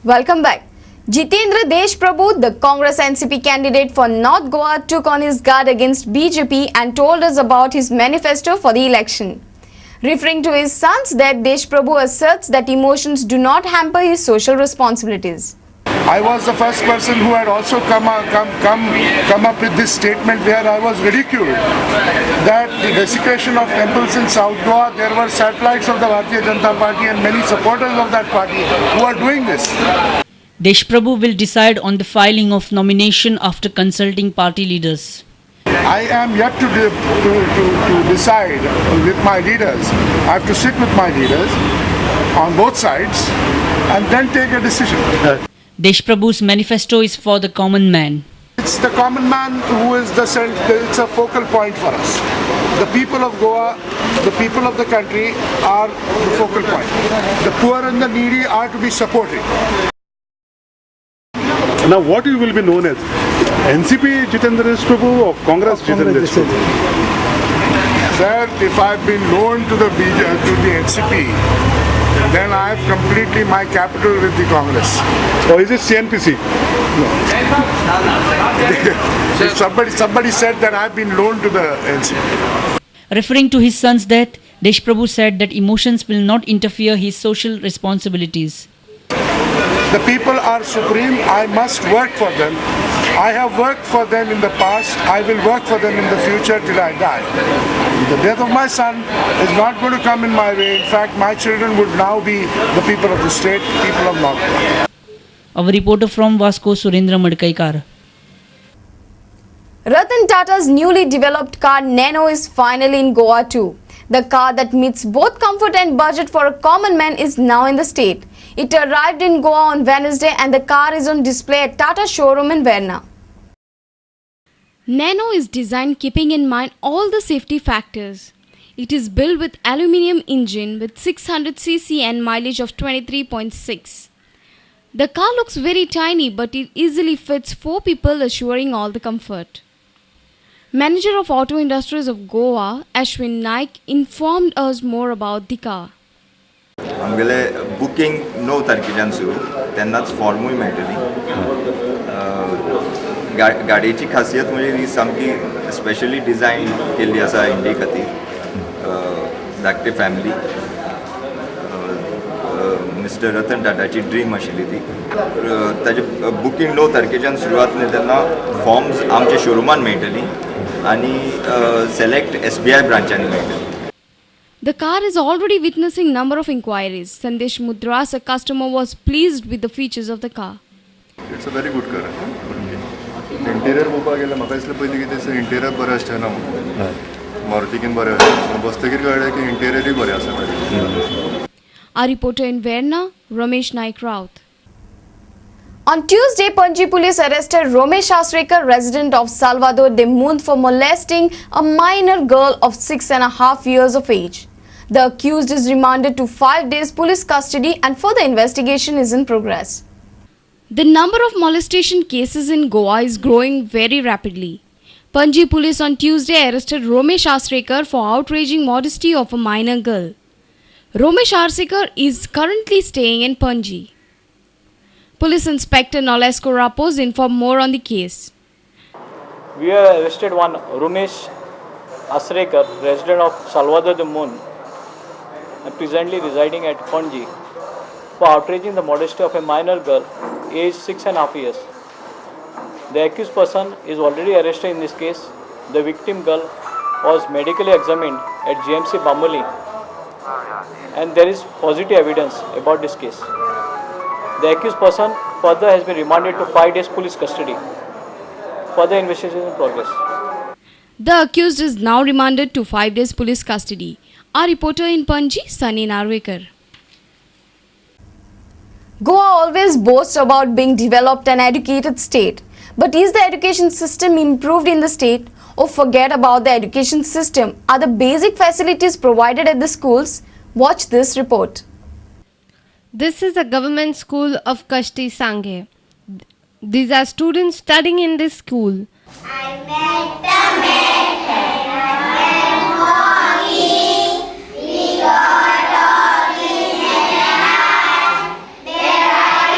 Welcome back. Jitendra Deshprabhu, the Congress NCP candidate for North Goa, took on his guard against BJP and told us about his manifesto for the election. Referring to his son's death, Deshprabhu asserts that emotions do not hamper his social responsibilities. I was the first person who had also come up with this statement where I was ridiculed that the desecration of temples in South Goa, there were satellites of the Bharatiya Janata Party and many supporters of that party who are doing this. Deshprabhu will decide on the filing of nomination after consulting party leaders. I am yet to decide with my leaders. I have to sit with my leaders on both sides and then take a decision. Deshprabhu's manifesto is for the common man. It's the common man who is it's a focal point for us. The people of Goa, the people of the country are the focal point. The poor and the needy are to be supported. Now what you will be known as? NCP Jitendra Deshprabhu or Congress Jitendra Deshprabhu? Sir, if I've been loaned to the NCP, then I have completely my capital with the Congress. Or is it CNPC? No. If somebody said that I have been loaned to the NCP. Referring to his son's death, Deshprabhu said that emotions will not interfere his social responsibilities. The people are supreme. I must work for them. I have worked for them in the past. I will work for them in the future till I die. The death of my son is not going to come in my way. In fact, my children would now be the people of the state, people of North Goa. Our reporter from Vasco, Surendra Madkaikar. Ratan Tata's newly developed car Nano is finally in Goa too. The car that meets both comfort and budget for a common man is now in the state. It arrived in Goa on Wednesday and the car is on display at Tata showroom in Verna. Nano is designed keeping in mind all the safety factors. It is built with aluminium engine with 600cc and mileage of 23.6. The car looks very tiny but it easily fits 4 people, assuring all the comfort. Manager of Auto Industries of Goa, Ashwin Naik, informed us more about the car. आमगेले booking 9 तारखेच्यान सुरू तेन्नाच फॉर्मूय मेळटली गाडयेची खासियत म्हणजे ही सामकी specially design केल्ली आसा इंडिये खातीर धाकटे फॅमिली मिस्टर रतन टाटाची ड्रीम आशिल्ली ती ताजे बुकिंग 9 तारखेच्यान सुरवात न्ही तेन्ना फॉर्म्स आमच्या शोरुमान मेळटली आनी सेलेक्ट SBI ब्रांचांनी मेळटली. The car is already witnessing number of inquiries. Sandesh Mudras, a customer, was pleased with the features of the car. It's a very good car. Interior पळोवपाक गेल्यार म्हाका दिसलें पयलीं कितें तें इंटेरियर बरें आसचें ना मारुतीकीन बरें आसा बसतकीर कळ्ळें की इंटेरियरूय बरें आसा ताजें. Our reporter in Verna, Ramesh Naik Raut. On Tuesday, Panji police arrested Romesh Asrekar, resident of Salvador de Mundo, for molesting a minor girl of 6.5 years of age. The accused is remanded to 5 days police custody and further investigation is in progress. The number of molestation cases in Goa is growing very rapidly. Panji police on Tuesday arrested Romesh Asrekar for outraging modesty of a minor girl. Romesh Asrekar is currently staying in Panji. Police Inspector Nolasco Rapos informed more on the case. We have arrested one Romesh Asrekar, resident of Salvador de Mundo, and presently residing at Panji, for outraging the modesty of a minor girl aged 6.5 years. The accused person is already arrested in this case. The victim girl was medically examined at GMC Bambuli and there is positive evidence about this case. The accused person further has been remanded to 5 days police custody. Further investigation in progress. The accused is now remanded to 5 days police custody. Our reporter in Panji, Sunny Narwekar. Goa always boasts about being developed and educated state. But is the education system improved in the state? Or forget about the education system? Are the basic facilities provided at the schools? Watch this report. This is a government school of Kashti Sanghe. These are students studying in this school. We got talking and there are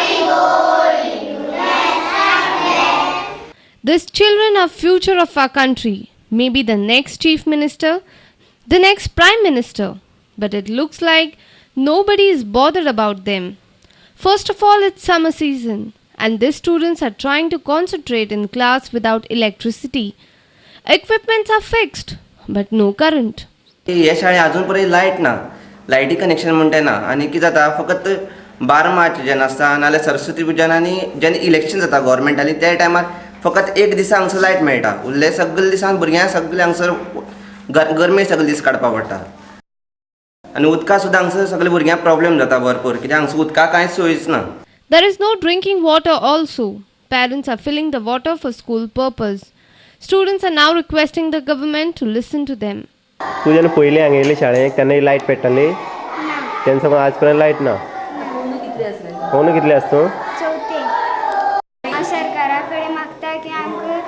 These children are future of our country, maybe the next chief minister, the next prime minister, but it looks like nobody is bothered about them. First of all, it's summer season, and these students are trying to concentrate in class without electricity. Equipments are fixed, but no current. ह्या शाळेत अजून पर्यंत light ना, लायटी connection म्हणटा ना, आनी कितें जाता फकत 12 मार्च जेन्ना आसता नाल्यार सरस्वती पुजन आनी जेन्ना इलेक्शन जाता गव्हर्मेंटाली त्या टायमार फकत एक दिसा हांगसर लायट मेळटा, उरले सगळे दिसान भुरग्यांक सगळे हांगसर गरमे सगळे दीस काडपा पडटा. आनी उदका सुद्दां हांगसर सगळे भुरग्यांक प्रॉब्लेम जाता भरपूर, कित्याक हांगसर उदकाक कांयच सोयीच ना. There is no drinking water also. Parents are filling the water for school purpose. Students are now requesting the government to listen to them. तू जेन्ना पयलीं हांगा येयली शाळेक तेन्ना ही लायट पेट्टाली, तेन्ना समज आज पर्यंत लायट ना. कोण कितले आसा तूं? चवथे. सरकारा कडेन मागता की आमकां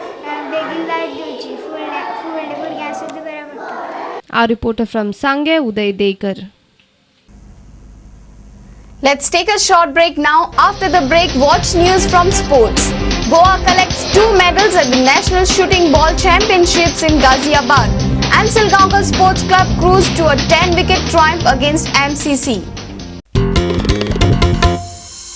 बेगीन लायट दिवची, फुडल्या भुरग्यांक सुद्दां बऱ्या पडटा. Our reporter from Sangay, Uday Dekar. Let's take a short break now. After the break, watch news from sports. Goa collects 2 medals at the National Shooting Ball Championships in Ghaziabad. And Silgaonkar Sports Club cruised to a 10-wicket triumph against MCC.